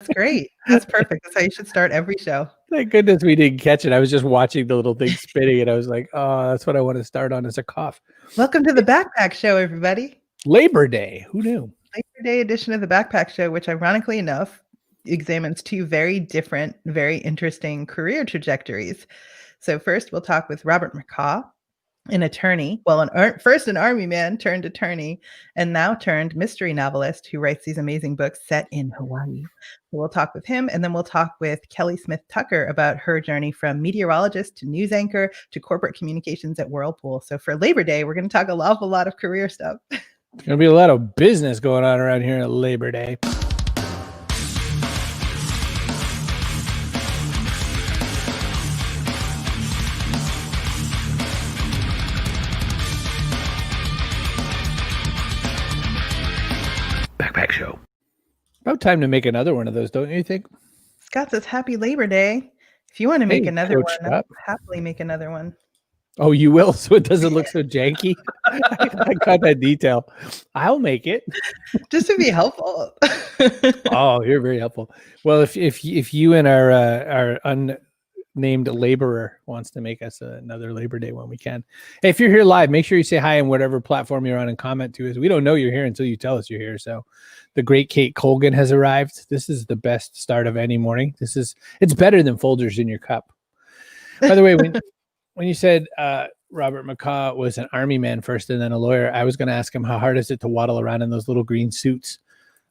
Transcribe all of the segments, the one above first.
That's great. That's perfect. That's how you should start every show. Thank goodness we didn't catch it. I was just watching the little thing spinning, and I was like, oh, that's what I want to start on as a cough. Welcome to the Backpack Show, everybody. Labor Day. Who knew? Labor Day edition of the Backpack Show, which ironically enough examines two very different, very interesting career trajectories. So first, we'll talk with Robert McCaw, an attorney, first an army man turned attorney, and now turned mystery novelist who writes these amazing books set in Hawaii. So we'll talk with him, and then we'll talk with Kelly Smith Tucker about her journey from meteorologist to news anchor to corporate communications at Whirlpool. So for Labor Day, we're going to talk an awful lot of career stuff. There's going to be a lot of business going on around here at Labor Day. Backpack Show. About time to make another one of those, don't you think? Scott says, Happy Labor Day. If you want to make another one, I'll happily make another one. Oh, you will? So it doesn't look so janky? I got that detail. I'll make it. Just to be helpful. Oh, you're very helpful. Well, if you and our unnamed laborer wants to make us another Labor Day one, we can. Hey, if you're here live, make sure you say hi on whatever platform you're on and comment to us. We don't know you're here until you tell us you're here. So the great Kate Colgan has arrived. This is the best start of any morning. It's better than Folgers in your cup. By the way, when you said Robert McCaw was an army man first and then a lawyer, I was going to ask him how hard is it to waddle around in those little green suits?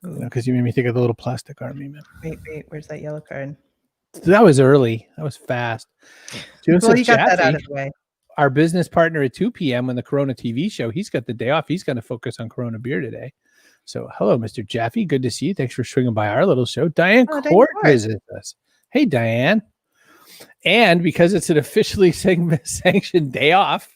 Because you made me think of the little plastic army man. Wait, where's that yellow card? That was early. That was fast. Well, you got that out of the way. Our business partner at 2 p.m. on the Corona TV show, he's got the day off. He's going to focus on Corona beer today. So hello, Mr. Jaffe. Good to see you. Thanks for swinging by our little show. Diane Court visits us. Hey, Diane. And because it's an officially sanctioned day off,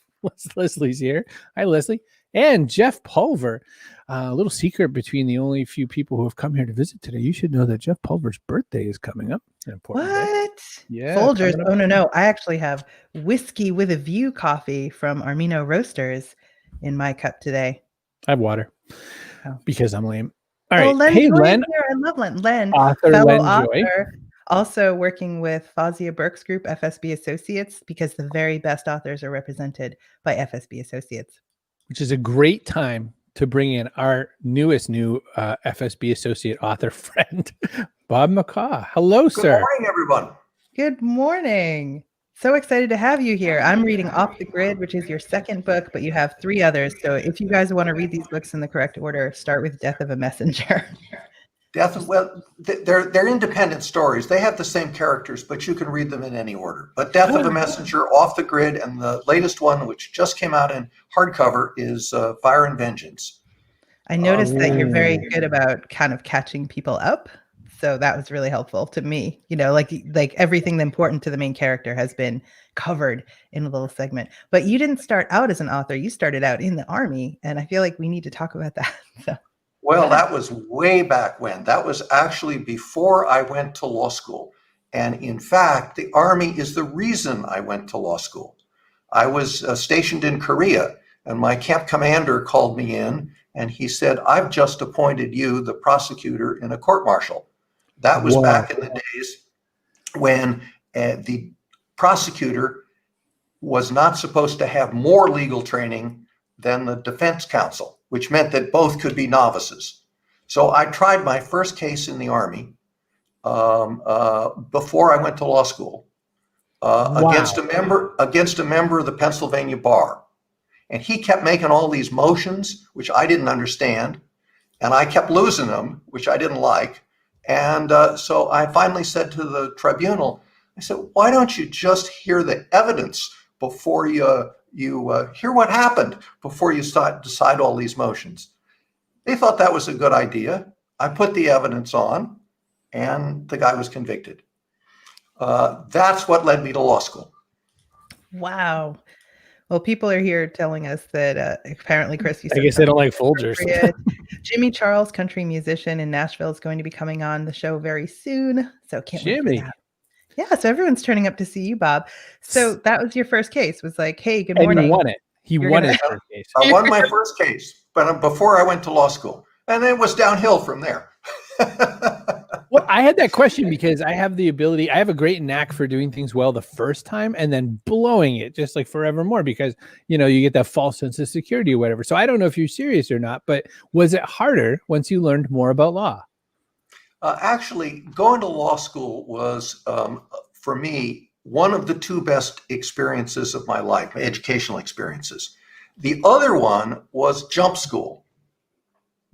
Leslie's here. Hi, Leslie. And Jeff Pulver. A little secret between the only few people who have come here to visit today. You should know that Jeff Pulver's birthday is coming up. An important what? Day. Yeah. Folgers. Oh, no. I actually have Whiskey with a View coffee from Armino Roasters in my cup today. I have water because I'm lame. All right. Len, hey, Len. I love Len. Len, author fellow Len Joy. author. Also working with Fazia Burks Group, FSB Associates, because the very best authors are represented by FSB Associates. Which is a great time to bring in our new FSB Associate author friend, Bob McCaw. Hello, sir. Good morning, everyone. Good morning. So excited to have you here. I'm reading Off the Grid, which is your second book, but you have 3 others. So if you guys want to read these books in the correct order, start with Death of a Messenger. They're independent stories. They have the same characters, but you can read them in any order. But Death of a Messenger, Off the Grid, and the latest one, which just came out in hardcover, is Fire and Vengeance. I noticed that you're very good about kind of catching people up. So that was really helpful to me. You know, like everything important to the main character has been covered in a little segment. But you didn't start out as an author. You started out in the Army. And I feel like we need to talk about that. So. Well, that was way back when. That was actually before I went to law school. And in fact, the Army is the reason I went to law school. I was stationed in Korea, and my camp commander called me in, and he said, I've just appointed you the prosecutor in a court-martial. That was back in the days when the prosecutor was not supposed to have more legal training than the defense counsel, which meant that both could be novices. So I tried my first case in the Army before I went to law school against a member of the Pennsylvania bar. And he kept making all these motions, which I didn't understand. And I kept losing them, which I didn't like. And so I finally said to the tribunal, I said, why don't you just hear the evidence before you hear what happened before you decide all these motions? They thought that was a good idea. I put the evidence on, and the guy was convicted. That's what led me to law school. Wow. Well, people are here telling us that apparently, Chris, you said I guess they don't like Folgers. Jimmy Charles, country musician in Nashville, is going to be coming on the show very soon. So can't wait for that. Yeah, so everyone's turning up to see you, Bob. So that was your first case. Was like, hey, good morning. And you won it. He won his first case. I won my first case, but before I went to law school. And it was downhill from there. Well, I had that question because I have the ability, I have a great knack for doing things well the first time and then blowing it just like forevermore because, you get that false sense of security or whatever. So I don't know if you're serious or not, but was it harder once you learned more about law? Actually, going to law school was, for me, one of the two best experiences of my life, my educational experiences. The other one was jump school.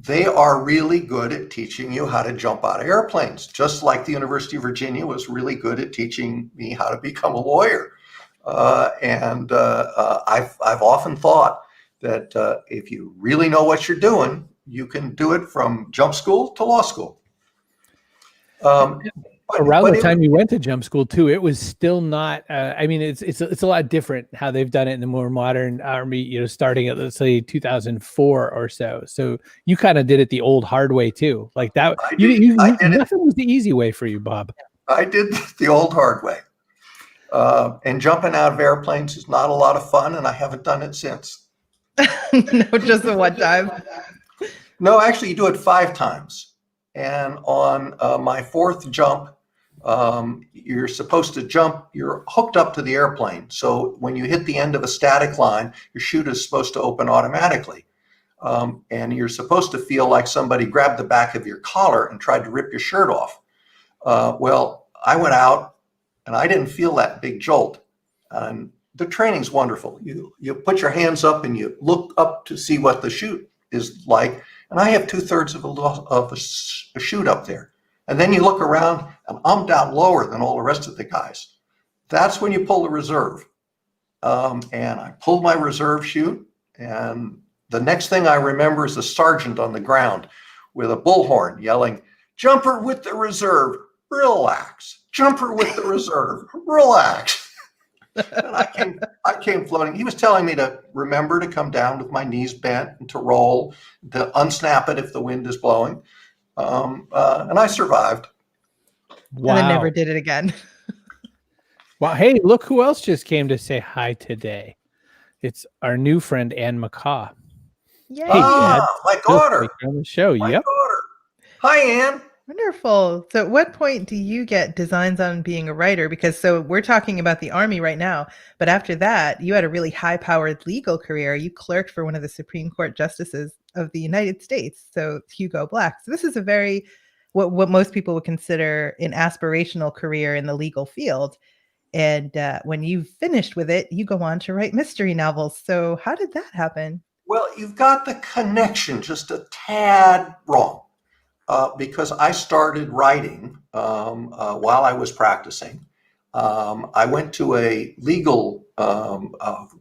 They are really good at teaching you how to jump out of airplanes, just like the University of Virginia was really good at teaching me how to become a lawyer. I've often thought that if you really know what you're doing, you can do it from jump school to law school. Around the time you went to jump school too, it was still not. It's a lot different how they've done it in the more modern Army. Starting at let's say 2004 or so. So you kind of did it the old hard way too, like that. Nothing was the easy way for you, Bob. I did the old hard way, and jumping out of airplanes is not a lot of fun, and I haven't done it since. No, just the one time. No, actually, you do it 5 times. And on my 4th jump, you're supposed to jump, you're hooked up to the airplane. So when you hit the end of a static line, your chute is supposed to open automatically. And you're supposed to feel like somebody grabbed the back of your collar and tried to rip your shirt off. Well, I went out and I didn't feel that big jolt. And the training's wonderful. You put your hands up and you look up to see what the chute is like. And I have 2/3 of a chute up there. And then you look around and I'm down lower than all the rest of the guys. That's when you pull the reserve. And I pulled my reserve chute. And the next thing I remember is a sergeant on the ground with a bullhorn yelling, "Jumper with the reserve, relax. Jumper with the reserve, relax." And I came floating. He was telling me to remember to come down with my knees bent and to roll, to unsnap it if the wind is blowing. And I survived. Wow. And then never did it again. Wow. Hey, look who else just came to say hi today. It's our new friend, Ann McCaw. Yay. Hey, Dad. My daughter. On the show. My Yep. daughter. Hi, Ann. Wonderful. So at what point do you get designs on being a writer? Because so we're talking about the Army right now, but after that, you had a really high-powered legal career. You clerked for one of the Supreme Court justices of the United States, so Hugo Black. So this is a very, what most people would consider an aspirational career in the legal field. And when you finished with it, you go on to write mystery novels. So how did that happen? Well, you've got the connection just a tad wrong. Because I started writing while I was practicing. I went to a legal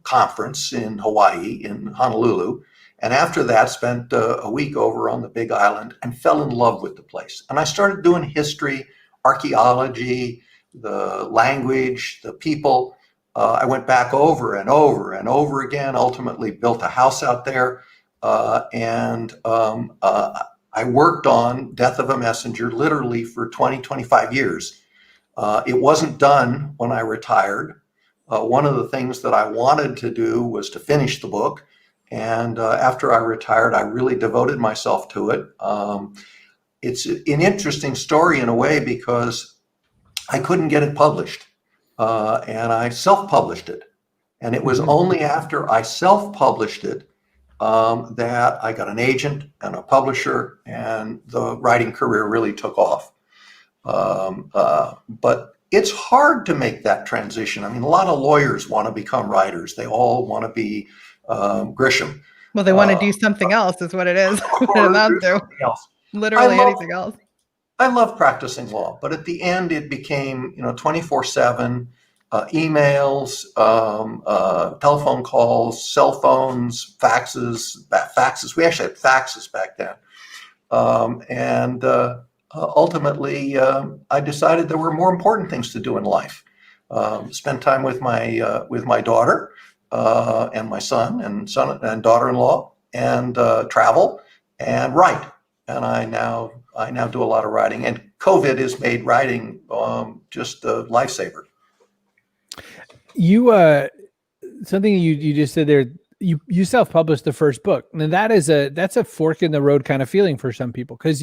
conference in Hawaii, in Honolulu, and after that spent a week over on the Big Island and fell in love with the place. And I started doing history, archaeology, the language, the people. I went back over and over and over again, ultimately built a house out there, and I worked on Death of a Messenger literally for 20, 25 years. It wasn't done when I retired. One of the things that I wanted to do was to finish the book. And after I retired, I really devoted myself to it. It's an interesting story in a way because I couldn't get it published. And I self-published it. And it was only after I self-published it that I got an agent and a publisher, and the writing career really took off. But it's hard to make that transition. I mean, a lot of lawyers want to become writers. They all want to be Grisham. Well, they want to do something else is what it is. What it amounts to. Literally anything else. I love practicing law, but at the end it became, 24/7. Emails, telephone calls, cell phones, faxes. We actually had faxes back then. Ultimately, I decided there were more important things to do in life. Spend time with my daughter and my son and daughter-in-law, and travel and write. And I now do a lot of writing. And COVID has made writing just a lifesaver. You something you just said there, you self-published the first book. And that's a fork in the road kind of feeling for some people. Cause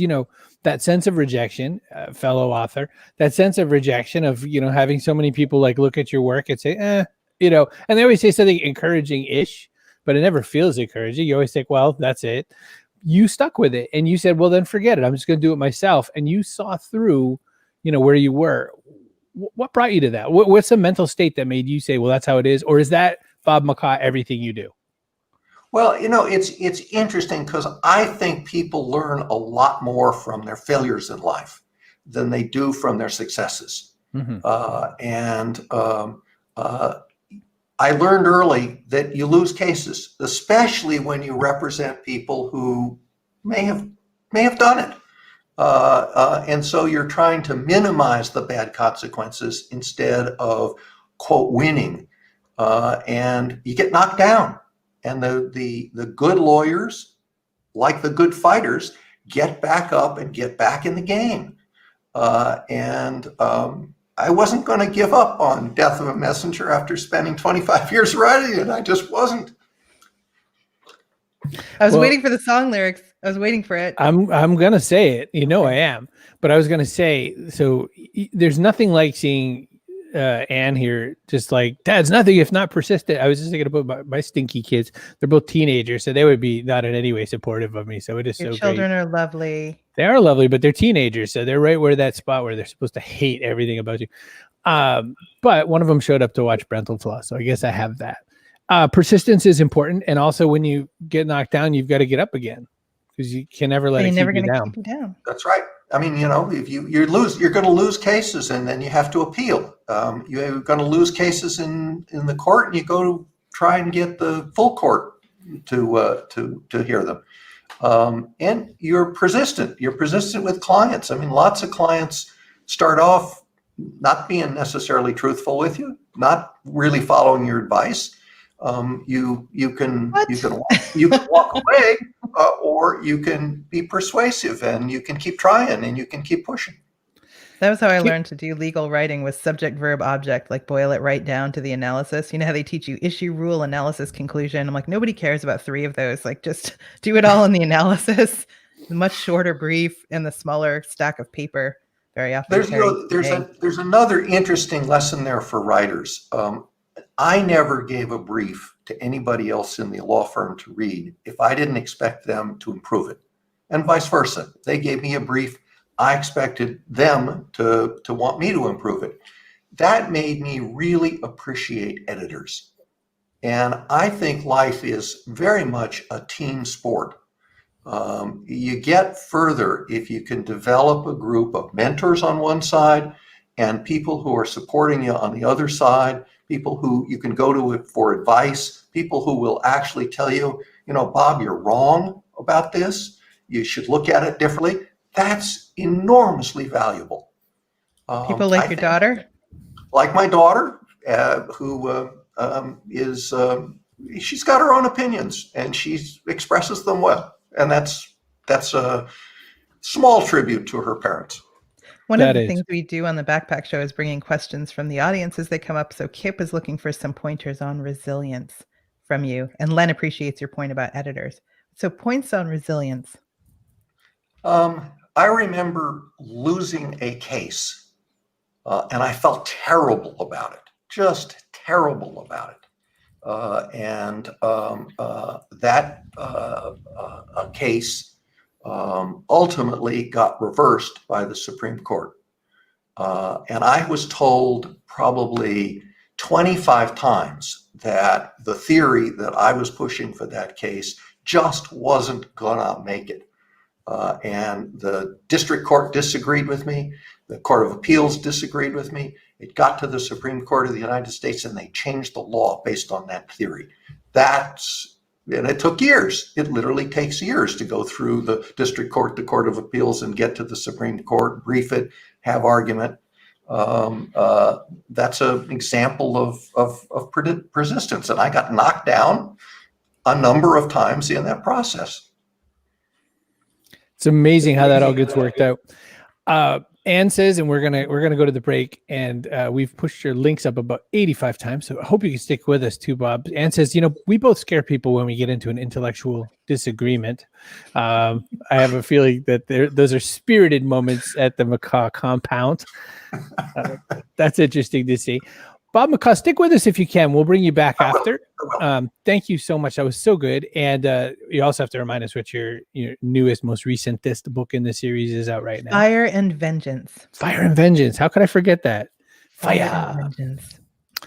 that sense of rejection, fellow author, that sense of rejection of, having so many people like look at your work and say, and they always say something encouraging-ish, but it never feels encouraging. You always think, well, that's it. You stuck with it and you said, well, then forget it. I'm just going to do it myself. And you saw through, where you were. What brought you to that? What's the mental state that made you say, well, that's how it is? Or is that Bob McCaw, everything you do? Well, it's interesting because I think people learn a lot more from their failures in life than they do from their successes. Mm-hmm. I learned early that you lose cases, especially when you represent people who may have done it. And so you're trying to minimize the bad consequences instead of, quote, winning. And you get knocked down. And the good lawyers, like the good fighters, get back up and get back in the game. I wasn't going to give up on Death of a Messenger after spending 25 years writing it. I just wasn't. I was waiting for the song lyrics. I was waiting for it. I'm going to say it. I am. But I was going to say, so there's nothing like seeing Anne here, just like, Dad's nothing if not persistent. I was just thinking about my stinky kids. They're both teenagers, so they would be not in any way supportive of me. So it is Your so children great. are lovely. They are lovely, but they're teenagers, so they're right where that spot where they're supposed to hate everything about you. But one of them showed up to watch Brental Floss, so I guess I have that. Persistence is important, and also when you get knocked down, you've got to get up again because you can never let it keep you down. Keep you down. That's right. I mean, if you lose, you're going to lose cases, and then you have to appeal. You're going to lose cases in the court, and you go to try and get the full court to hear them. And you're persistent. You're persistent with clients. I mean, lots of clients start off not being necessarily truthful with you, not really following your advice. You can walk away, or you can be persuasive, and you can keep trying, and you can keep pushing. That was how I learned to do legal writing, was subject, verb, object, like boil it right down to the analysis. You know how they teach you issue, rule, analysis, conclusion? I'm like, nobody cares about 3 of those. Like, just do it all in the analysis. The much shorter brief and the smaller stack of paper very often. There's another interesting lesson there for writers. I never gave a brief to anybody else in the law firm to read if I didn't expect them to improve it, and vice versa. They gave me a brief. I expected them to want me to improve it. That made me really appreciate editors. And I think life is very much a team sport. You get further if you can develop a group of mentors on one side and people who are supporting you on the other side, people who you can go to for advice, people who will actually tell you, Bob, you're wrong about this. You should look at it differently. That's enormously valuable. People like your daughter? Like my daughter, who she's got her own opinions and she expresses them well. And that's a small tribute to her parents. One of the things we do on the Backpack Show is bringing questions from the audience as they come up. So Kip is looking for some pointers on resilience from you. And Len appreciates your point about editors. So points on resilience. I remember losing a case, and I felt terrible about it, just terrible about it. That case ultimately got reversed by the Supreme Court. And I was told probably 25 times that the theory that I was pushing for that case just wasn't gonna make it. And the district court disagreed with me. The Court of Appeals disagreed with me. It got to the Supreme Court of the United States and they changed the law based on that theory. And it took years. It literally takes years to go through the district court, the Court of Appeals, and get to the Supreme Court, brief it, have argument. That's an example of persistence. And I got knocked down a number of times in that process. It's amazing how that all gets worked out. Anne says, and we're gonna go to the break, and we've pushed your links up about 85 times. So I hope you can stick with us too, Bob. Anne says, we both scare people when we get into an intellectual disagreement. I have a feeling that those are spirited moments at the McCaw compound. That's interesting to see. Bob McCaw, stick with us if you can. We'll bring you back after. Thank you so much. That was so good. And you also have to remind us what your newest, most recentest book in the series is out right now. Fire and Vengeance. Fire and Vengeance. How could I forget that? Fire and Vengeance.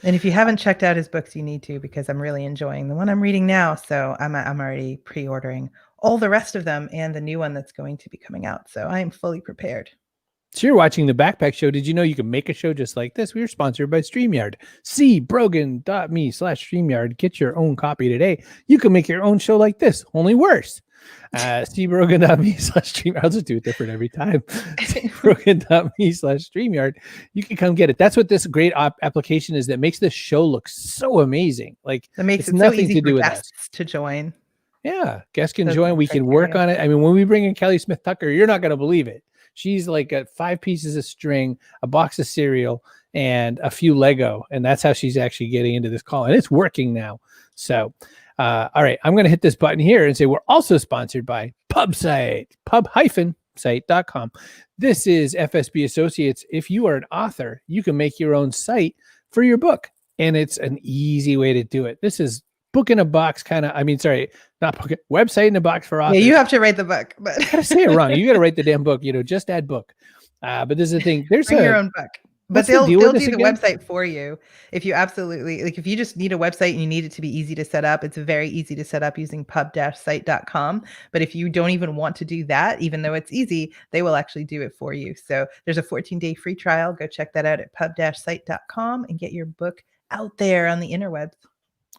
And if you haven't checked out his books, you need to, because I'm really enjoying the one I'm reading now. So I'm already pre-ordering all the rest of them and the new one that's going to be coming out. So I am fully prepared. So you're watching the Backpack Show. Did you know you can make a show just like this? We are sponsored by StreamYard. See brogan.me/StreamYard. Get your own copy today. You can make your own show like this, only worse. See brogan.me/StreamYard. I'll just do it different every time. See brogan.me/StreamYard. You can come get it. That's what this great application is that makes this show look so amazing. Like, that makes it's it nothing so easy to do for with guests us to join. Yeah, guests can join. We can work on it. I mean, when we bring in Kelly Smith Tucker, you're not going to believe it. She's like got 5 pieces of string, a box of cereal, and a few Lego. And that's how she's actually getting into this call. And it's working now. So, all right, I'm going to hit this button here and say we're also sponsored by PubSite, pub-site.com. This is FSB Associates. If you are an author, you can make your own site for your book. And it's an easy way to do it. This is book in a box kind of, not book, website in a box for authors. Yeah, you have to write the book, but I gotta say it wrong. You gotta write the damn book, just add book. But this is the thing. There's your own book. But they'll do the again? website for you. If you absolutely if you just need a website and you need it to be easy to set up, it's very easy to set up using pub-site.com. But if you don't even want to do that, even though it's easy, they will actually do it for you. So there's a 14-day free trial. Go check that out at pub-site.com and get your book out there on the interwebs.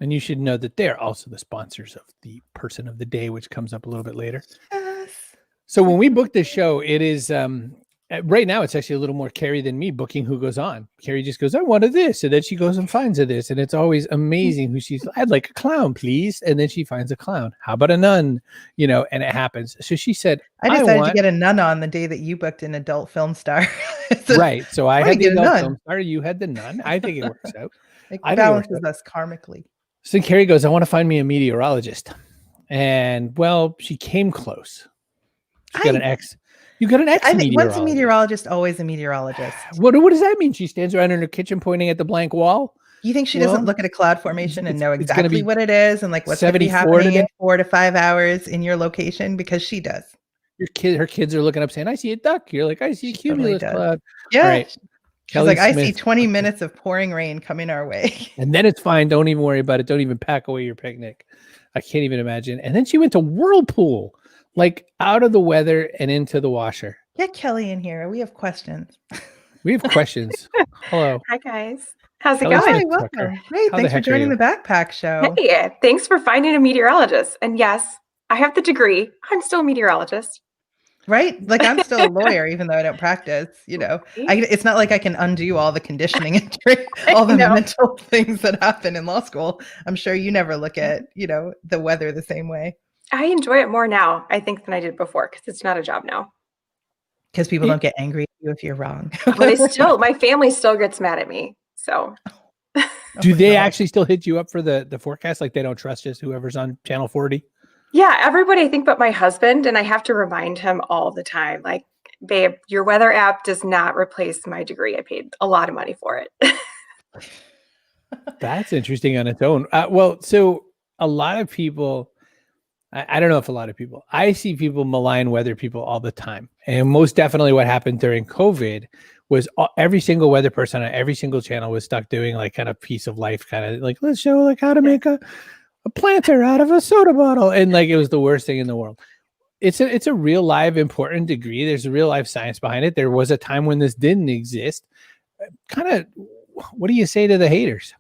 And you should know that they're also the sponsors of the Person of the Day, which comes up a little bit later. Yes. So when we book this show, it is right now it's actually a little more Carrie than me booking who goes on. Carrie just goes, I wanted this. And then she goes and finds a this. And it's always amazing who she's, I'd like a clown, please. And then she finds a clown. How about a nun? And it happens. So she said, I decided to get a nun on the day that you booked an adult film star. Right. So I had the adult film star. You had the nun. I think it works out. It balances us karmically. So Carrie goes, I want to find me a meteorologist. And well, she came close. She got an X. You got an X. I think once a meteorologist, always a meteorologist. What does that mean? She stands around in her kitchen pointing at the blank wall. You think she doesn't look at a cloud formation and know exactly what it is and like what's going to be happening in 4 to 5 hours in your location? Because she does. Her kids are looking up saying, I see a duck. You're like, I see a cumulus cloud. Yeah. Right. She's like, I see 20 minutes of pouring rain coming our way. And then it's fine. Don't even worry about it. Don't even pack away your picnic. I can't even imagine. And then she went to Whirlpool, like out of the weather and into the washer. Get Kelly in here. We have questions. We have questions. Hello. Hi, guys. How's it Kelly going? Hi, welcome. Great. Thanks for joining the Backpack Show. Hey, thanks for finding a meteorologist. And yes, I have the degree. I'm still a meteorologist. Right? Like I'm still a lawyer, even though I don't practice, it's not like I can undo all the conditioning and all the mental things that happen in law school. I'm sure you never look at, the weather the same way. I enjoy it more now, I think, than I did before, because it's not a job now. Because people don't get angry at you if you're wrong. But my family still gets mad at me. So do they actually still hit you up for the forecast? Like they don't trust just whoever's on channel 40? Yeah, everybody, I think, but my husband, and I have to remind him all the time, like, babe, your weather app does not replace my degree. I paid a lot of money for it. That's interesting on its own. So a lot of people, I don't know if a lot of people, I see people malign weather people all the time. And most definitely what happened during COVID was every single weather person on every single channel was stuck doing like kind of piece of life, kind of like, let's show like how to make a planter out of a soda bottle. And like, it was the worst thing in the world. It's a real live important degree. There's a real life science behind it. There was a time when this didn't exist. Kind of, what do you say to the haters?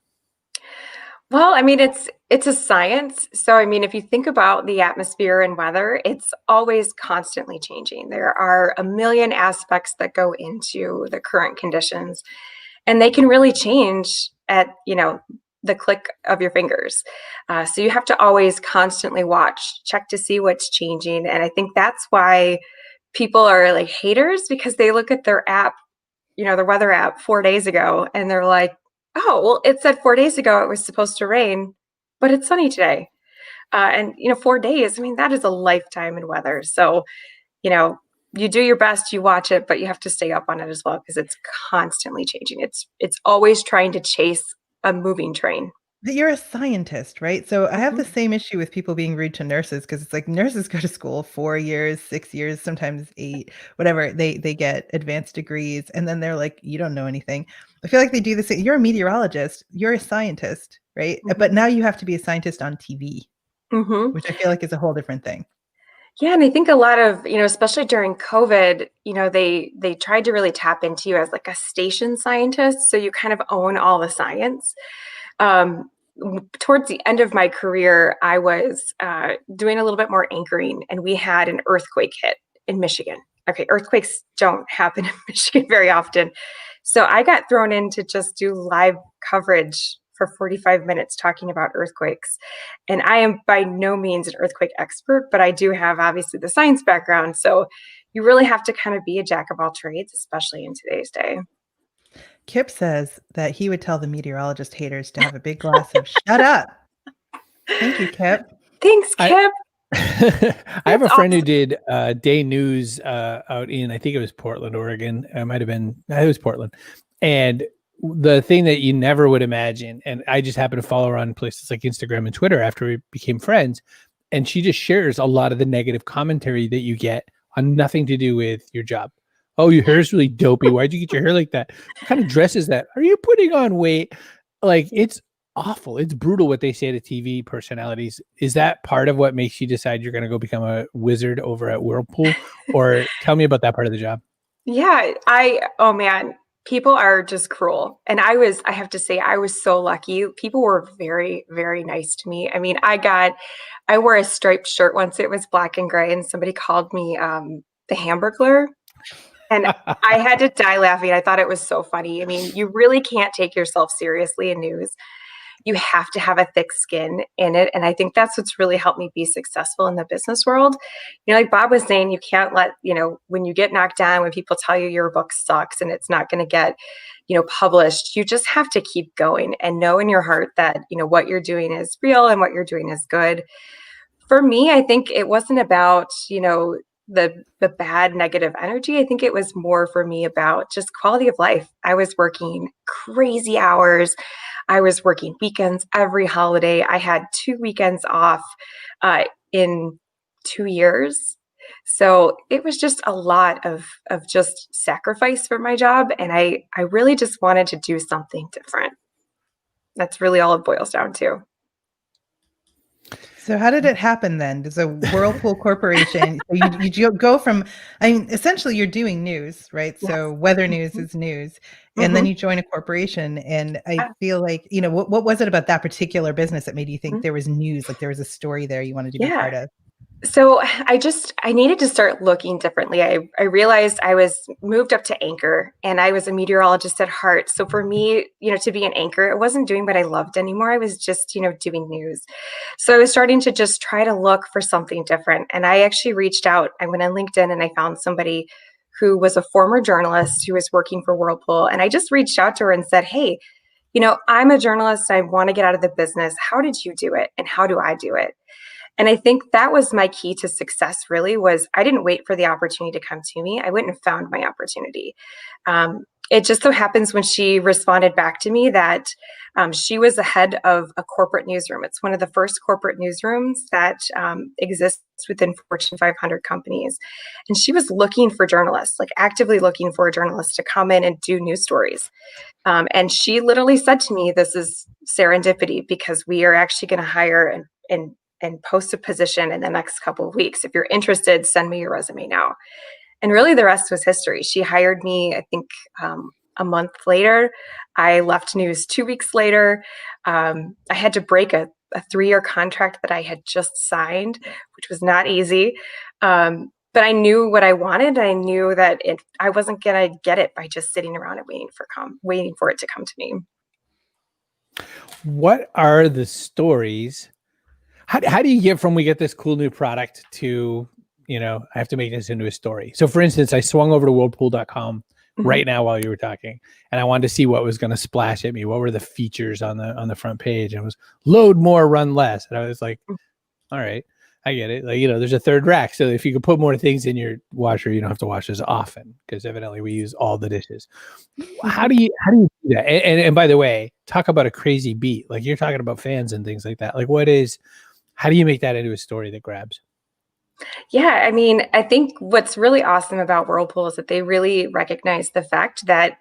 Well, I mean, it's a science. So, I mean, if you think about the atmosphere and weather, it's always constantly changing. There are a million aspects that go into the current conditions, and they can really change at, the click of your fingers. So you have to always constantly check to see what's changing. And I think that's why people are like haters because they look at their app, their weather app 4 days ago, and they're like, oh, well, it said 4 days ago it was supposed to rain, but it's sunny today. And 4 days, I mean, that is a lifetime in weather. So, you do your best, you watch it, but you have to stay up on it as well because it's constantly changing. It's always trying to chase a moving train. But you're a scientist, right? So I have the Mhm. same issue with people being rude to nurses because it's like nurses go to school 4 years, 6 years, sometimes 8, whatever. They get advanced degrees and then they're like, "You don't know anything." I feel like they do the same. You're a meteorologist, you're a scientist, right? But Mhm. now you have to be a scientist on TV, Mhm. which I feel like is a whole different thing. Yeah, and I think a lot of, especially during COVID, they tried to really tap into you as like a station scientist, so you kind of own all the science. Towards the end of my career, I was doing a little bit more anchoring, and we had an earthquake hit in Michigan. Okay, earthquakes don't happen in Michigan very often. So I got thrown in to just do live coverage for 45 minutes talking about earthquakes. And I am by no means an earthquake expert, but I do have obviously the science background. So you really have to kind of be a jack of all trades, especially in today's day. Kip says that he would tell the meteorologist haters to have a big glass of "Shut up." Thank you, Kip. Thanks, I Kip. I have a That's friend who awesome. did day news out in, I think it was Portland, Oregon. It might have been, it was Portland. And the thing that you never would imagine, and I just happen to follow her on places like Instagram and Twitter after we became friends, and she just shares a lot of the negative commentary that you get on nothing to do with your job. Oh, your hair's really dopey. Why'd you get your hair like that? What kind of dress is that? Are you putting on weight? Like, it's awful. It's brutal what they say to TV personalities. Is that part of what makes you decide you're going to go become a wizard over at Whirlpool? Or tell me about that part of the job. Yeah, oh man, people are just cruel. And I have to say, I was so lucky. People were very, very nice to me. I mean, I wore a striped shirt once. It was black and gray, and somebody called me the Hamburglar. And I had to die laughing. I thought it was so funny. I mean, you really can't take yourself seriously in news. You have to have a thick skin in it. And I think that's what's really helped me be successful in the business world. Like Bob was saying, you can't let, when you get knocked down, when people tell you your book sucks and it's not going to get, published, you just have to keep going and know in your heart that, what you're doing is real and what you're doing is good. For me, I think it wasn't about, the bad negative energy. I think it was more for me about just quality of life. I was working crazy hours. I was working weekends every holiday. I had 2 weekends off in 2 years. So it was just a lot of just sacrifice for my job. And I really just wanted to do something different. That's really all it boils down to. So how did it happen then? Does a Whirlpool Corporation, so you go from, I mean, essentially you're doing news, right? Yes. So weather news Mhm. is news. And then Mhm. you join a corporation. And I Yeah. feel like, what was it about that particular business that made you think Mhm. there was news, like there was a story there you wanted to be Yeah. part of? So I needed to start looking differently. I realized I was moved up to anchor and I was a meteorologist at heart. So for me, to be an anchor, it wasn't doing what I loved anymore. I was just, doing news. So I was starting to just try to look for something different. And I actually reached out. I went on LinkedIn and I found somebody who was a former journalist who was working for Whirlpool. And I just reached out to her and said, hey, I'm a journalist. I want to get out of the business. How did you do it? And how do I do it? And I think that was my key to success really was I didn't wait for the opportunity to come to me. I went and found my opportunity. It just so happens when she responded back to me that she was the head of a corporate newsroom. It's one of the first corporate newsrooms that exists within Fortune 500 companies. And she was looking for journalists, like actively looking for a journalist to come in and do news stories. And she literally said to me, this is serendipity because we are actually going to hire and post a position in the next couple of weeks. If you're interested, send me your resume now. And really, the rest was history. She hired me, I think, a month later. I left news 2 weeks later. I had to break a 3-year contract that I had just signed, which was not easy. But I knew what I wanted. I knew that I wasn't going to get it by just sitting around and waiting for it to come to me. What are the stories? How do you get from we get this cool new product to I have to make this into a story. So for instance, I swung over to whirlpool.com right now while you were talking, and I wanted to see what was going to splash at me. What were the features on the front page? And it was load more, run less. And I was like, all right, I get it. Like, there's a third rack. So if you could put more things in your washer, you don't have to wash as often, because evidently we use all the dishes. How do you do that? And by the way, talk about a crazy beat. Like, you're talking about fans and things like that. Like, how do you make that into a story that grabs? Yeah, I mean, I think what's really awesome about Whirlpool is that they really recognize the fact that,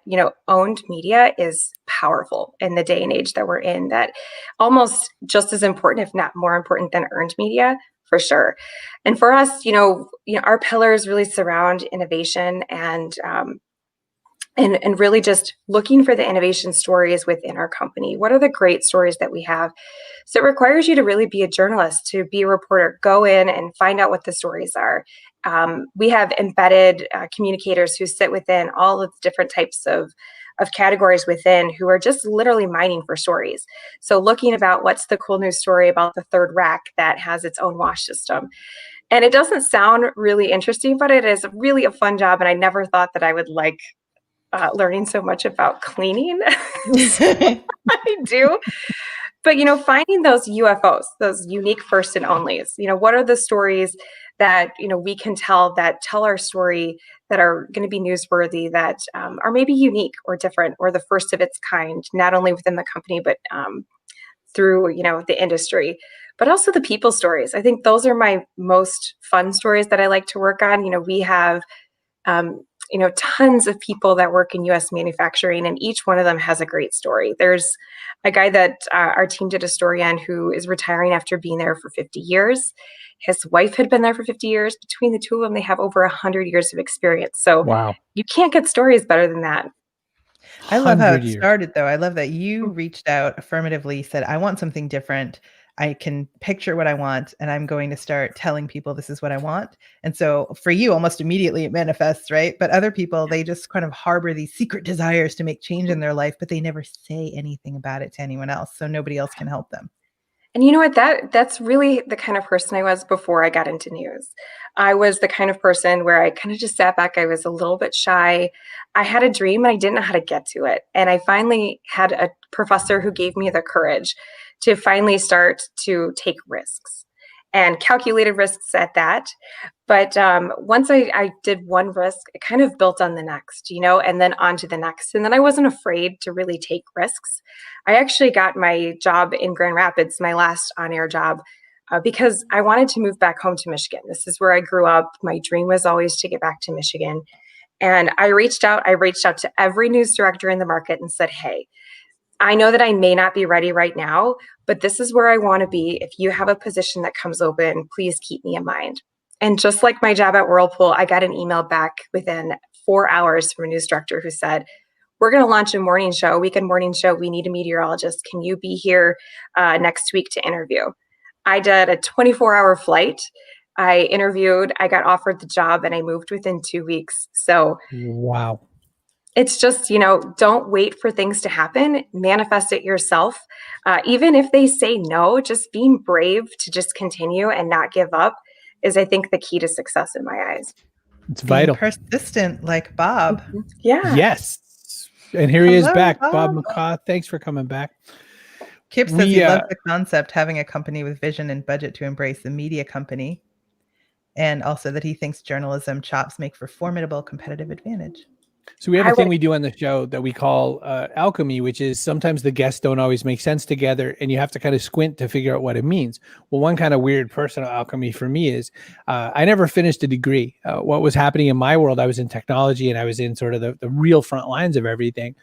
owned media is powerful in the day and age that we're in, that almost just as important, if not more important than earned media, for sure. And for us, our pillars really surround innovation and really just looking for the innovation stories within our company. What are the great stories that we have? So it requires you to really be a journalist, to be a reporter, go in and find out what the stories are. We have embedded communicators who sit within all of the different types of categories within, who are just literally mining for stories. So looking about what's the cool news story about the third rack that has its own wash system. And it doesn't sound really interesting, but it is really a fun job. And I never thought that I would like learning so much about cleaning. I do. But, finding those UFOs, those unique first and onlys, what are the stories that, we can tell our story, that are going to be newsworthy, that are maybe unique or different, or the first of its kind, not only within the company, but through, the industry, but also the people stories. I think those are my most fun stories that I like to work on. We have tons of people that work in U.S. manufacturing, and each one of them has a great story. There's a guy that our team did a story on who is retiring after being there for 50 years. His wife had been there for 50 years. Between the two of them, they have over 100 years of experience. So wow, you can't get stories better than that. I love how it started, though. I love that you reached out affirmatively, said, I want something different. I can picture what I want, and I'm going to start telling people this is what I want. And so for you, almost immediately it manifests, right? But other people, they just kind of harbor these secret desires to make change in their life, but they never say anything about it to anyone else. So nobody else can help them. And you know what, that's really the kind of person I was before I got into news. I was the kind of person where I kind of just sat back. I was a little bit shy. I had a dream and I didn't know how to get to it. And I finally had a professor who gave me the courage to finally start to take risks, and calculated risks at that. But once I did one risk, it kind of built on the next, and then on to the next. And then I wasn't afraid to really take risks. I actually got my job in Grand Rapids, my last on-air job, because I wanted to move back home to Michigan. This is where I grew up. My dream was always to get back to Michigan. And I reached out to every news director in the market and said, hey, I know that I may not be ready right now, but this is where I want to be. If you have a position that comes open, please keep me in mind. And just like my job at Whirlpool, I got an email back within 4 hours from a news director who said, we're going to launch a weekend morning show. We need a meteorologist. Can you be here next week to interview? I did a 24-hour flight. I interviewed, I got offered the job, and I moved within 2 weeks. So wow. It's just, don't wait for things to happen. Manifest it yourself. Even if they say no, just being brave to just continue and not give up is, I think, the key to success in my eyes. It's vital. Being persistent like Bob. Mm-hmm. Yeah. Yes. And here he is back. Bob McCaw, thanks for coming back. Kip says he loves the concept, having a company with vision and budget to embrace the media company. And also that he thinks journalism chops make for formidable competitive advantage. So we have a thing we do on the show that we call alchemy, which is sometimes the guests don't always make sense together, and you have to kind of squint to figure out what it means. Well, one kind of weird personal alchemy for me is I never finished a degree. What was happening in my world, I was in technology and I was in sort of the real front lines of everything.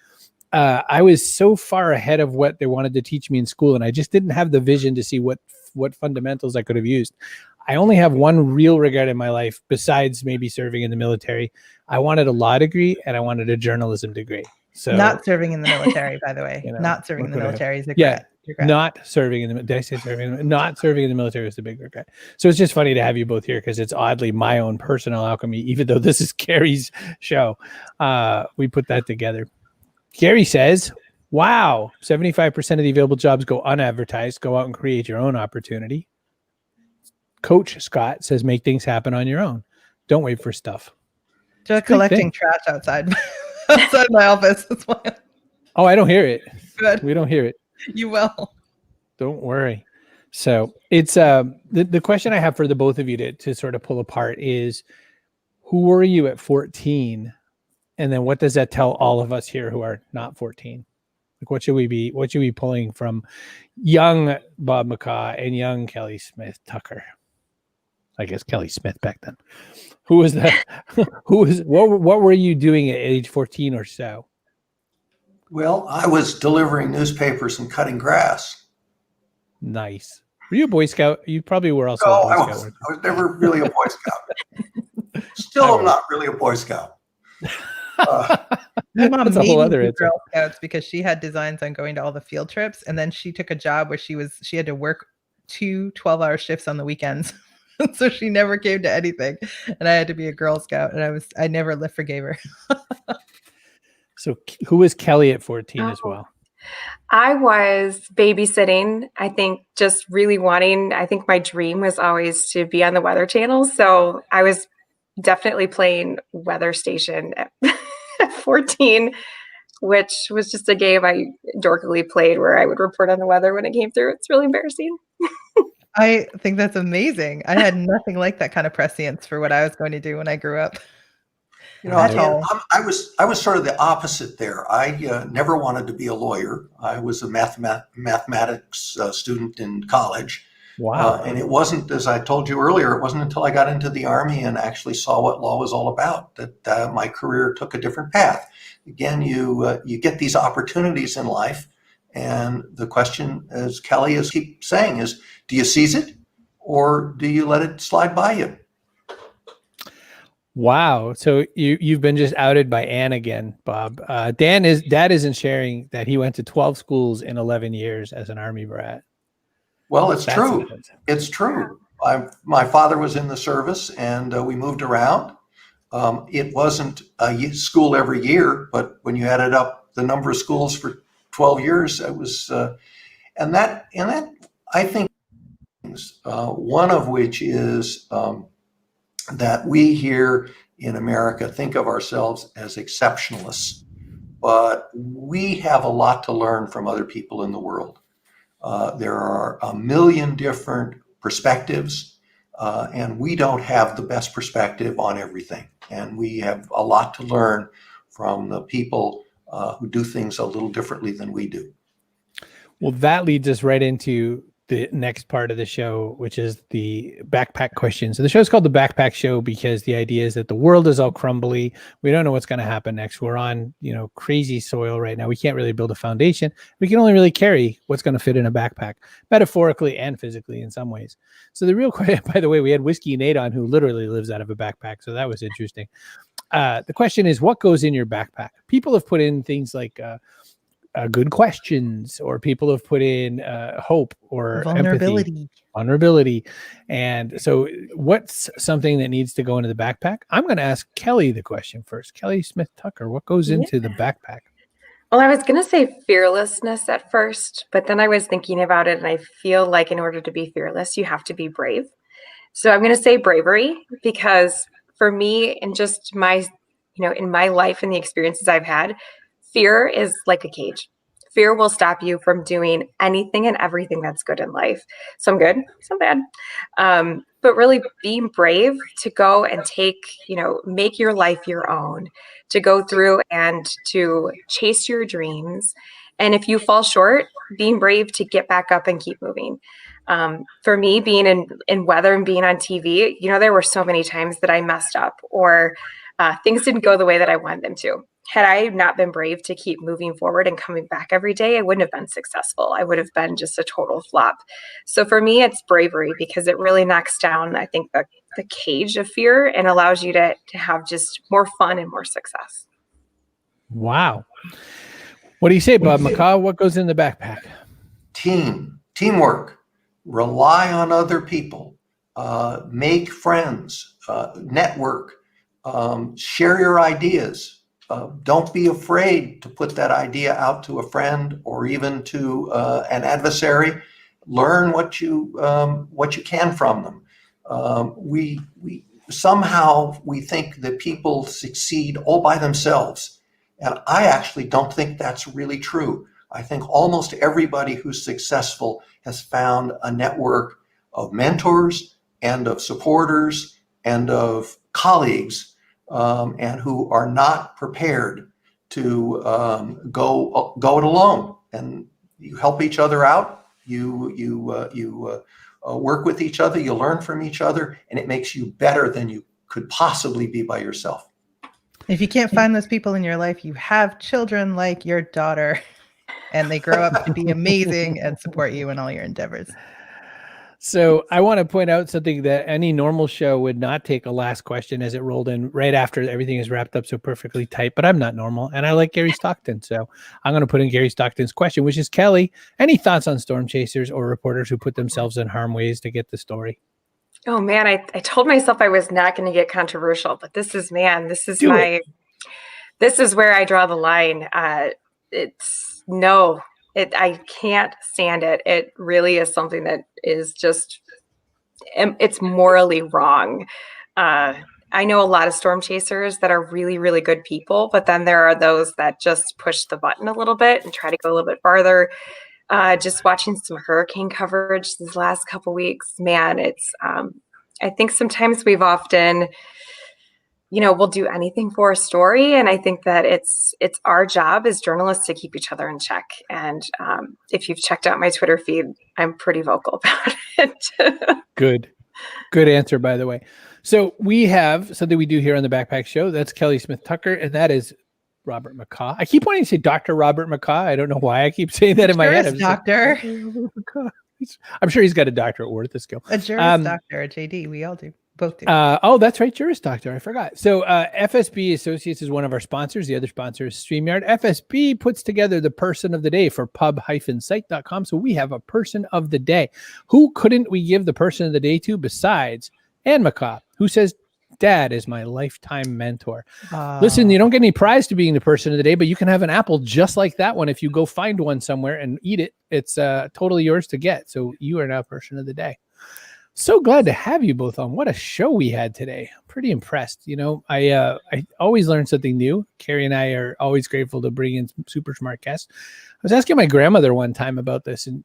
I was so far ahead of what they wanted to teach me in school, and I just didn't have the vision to see what fundamentals I could have used. I only have one real regret in my life, besides maybe serving in the military. I wanted a law degree and I wanted a journalism degree. So not serving in the military, by the way, not serving in the military is a regret. Not serving in the, did I say serving? Not serving in the military is the big regret. So it's just funny to have you both here because it's oddly my own personal alchemy, even though this is Gary's show. We put that together. Gary says, wow, 75% of the available jobs go unadvertised. Go out and create your own opportunity. Coach Scott says, make things happen on your own. Don't wait for stuff. Just collecting trash outside my office. That's why. Oh, I don't hear it. Good. We don't hear it. You will. Don't worry. So it's the question I have for the both of you to sort of pull apart is, who were you at 14? And then what does that tell all of us here who are not 14? Like, what should we be pulling from young Bob McCaw and young Kelly Smith Tucker? I guess Kelly Smith back then. Who was that? What were you doing at age 14 or so? Well, I was delivering newspapers and cutting grass. Nice. Were you a Boy Scout? You probably were also No, a Boy Scout. I was never really a Boy Scout. Still, I'm not really a Boy Scout. My mom That's a whole other answer. Girl Scouts because she had designs on going to all the field trips, and then she took a job where she had to work 2 12-hour shifts on the weekends. So she never came to anything, and I had to be a Girl Scout, and I never forgave her. So who was Kelly at 14 as well? I was babysitting. I think just really I think my dream was always to be on the Weather Channel. So I was definitely playing weather station at 14, which was just a game I dorkily played where I would report on the weather when it came through. It's really embarrassing. I think that's amazing. I had nothing like that kind of prescience for what I was going to do when I grew up. You know, I was sort of the opposite there. I never wanted to be a lawyer. I was a mathematics student in college. Wow. And it wasn't, as I told you earlier, it wasn't until I got into the Army and actually saw what law was all about that my career took a different path. Again, you get these opportunities in life. And the question, as Kelly is keep saying, is, do you seize it or do you let it slide by you? Wow. So you've been just outed by Ann again, Bob. Dad isn't sharing that he went to 12 schools in 11 years as an Army brat. Well, it's true. It's true. My father was in the service and we moved around. It wasn't a school every year, but when you added up the number of schools for 12 years, it was, and that I think one of which is that we here in America think of ourselves as exceptionalists, but we have a lot to learn from other people in the world. There are a million different perspectives, and we don't have the best perspective on everything. And we have a lot to learn from the people who do things a little differently than we do. Well, that leads us right into the next part of the show, which is the backpack question. So the show's called The Backpack Show because the idea is that the world is all crumbly. We don't know what's going to happen next. We're on, crazy soil right now. We can't really build a foundation. We can only really carry what's going to fit in a backpack, metaphorically and physically in some ways. So the real question, by the way, we had Whiskey Nate on who literally lives out of a backpack. So that was interesting. The question is, what goes in your backpack? People have put in things like good questions, or people have put in hope or vulnerability. And so what's something that needs to go into the backpack? I'm going to ask Kelly the question first. Kelly Smith Tucker, what goes into the backpack? Well, I was going to say fearlessness at first, but then I was thinking about it and I feel like in order to be fearless, you have to be brave. So I'm going to say bravery, because for me and just my, in my life and the experiences I've had, fear is like a cage. Fear will stop you from doing anything and everything that's good in life. Some good, some bad. But really being brave to go and make your life your own, to go through and to chase your dreams. And if you fall short, being brave to get back up and keep moving. For me, being in weather and being on TV, there were so many times that I messed up or things didn't go the way that I wanted them to. Had I not been brave to keep moving forward and coming back every day, I wouldn't have been successful. I would have been just a total flop. So for me, it's bravery, because it really knocks down, I think, the cage of fear and allows you to have just more fun and more success. Wow. What do you say, Bob McCaw? What goes in the backpack? Teamwork, rely on other people, make friends, network, share your ideas. Don't be afraid to put that idea out to a friend or even to an adversary. Learn what you can from them. We somehow we think that people succeed all by themselves. And I actually don't think that's really true. I think almost everybody who's successful has found a network of mentors and of supporters and of colleagues, and who are not prepared to go it alone. And you help each other out. You work with each other. You learn from each other, and it makes you better than you could possibly be by yourself. If you can't find those people in your life, you have children like your daughter, and they grow up to be amazing and support you in all your endeavors. So I want to point out something that any normal show would not take a last question as it rolled in right after everything is wrapped up so perfectly tight, but I'm not normal and I like Gary Stockton. So I'm going to put in Gary Stockton's question, which is, Kelly, any thoughts on storm chasers or reporters who put themselves in harm's ways to get the story? Oh man, I told myself I was not going to get controversial, but this is where I draw the line. I can't stand it. It really is something that is just, it's morally wrong. I know a lot of storm chasers that are really, really good people, but then there are those that just push the button a little bit and try to go a little bit farther. Just watching some hurricane coverage these last couple weeks, man, it's, I think sometimes we'll do anything for a story. And I think that it's our job as journalists to keep each other in check. And if you've checked out my Twitter feed, I'm pretty vocal about it. Good answer, by the way. So we have something we do here on the Backpack Show. That's Kelly Smith Tucker, and that is Robert McCaw. I keep wanting to say Dr. Robert McCaw. I don't know why I keep saying that in my head. Doctor. I'm sure he's got a doctorate worth of skill. A juris doctor, a JD. We all do. Both do. Oh, that's right. Juris Doctor. I forgot. So FSB Associates is one of our sponsors. The other sponsor is StreamYard. FSB puts together the person of the day for pub-site.com. So we have a person of the day. Who couldn't we give the person of the day to besides Ann McCaw, who says, Dad is my lifetime mentor. Listen, you don't get any prize to being the person of the day, but you can have an apple just like that one. If you go find one somewhere and eat it, it's totally yours to get. So you are now person of the day. So glad to have you both on. What a show we had today. I'm pretty impressed. I always learn something new. Carrie and I are always grateful to bring in super smart guests. I was asking my grandmother one time about this, and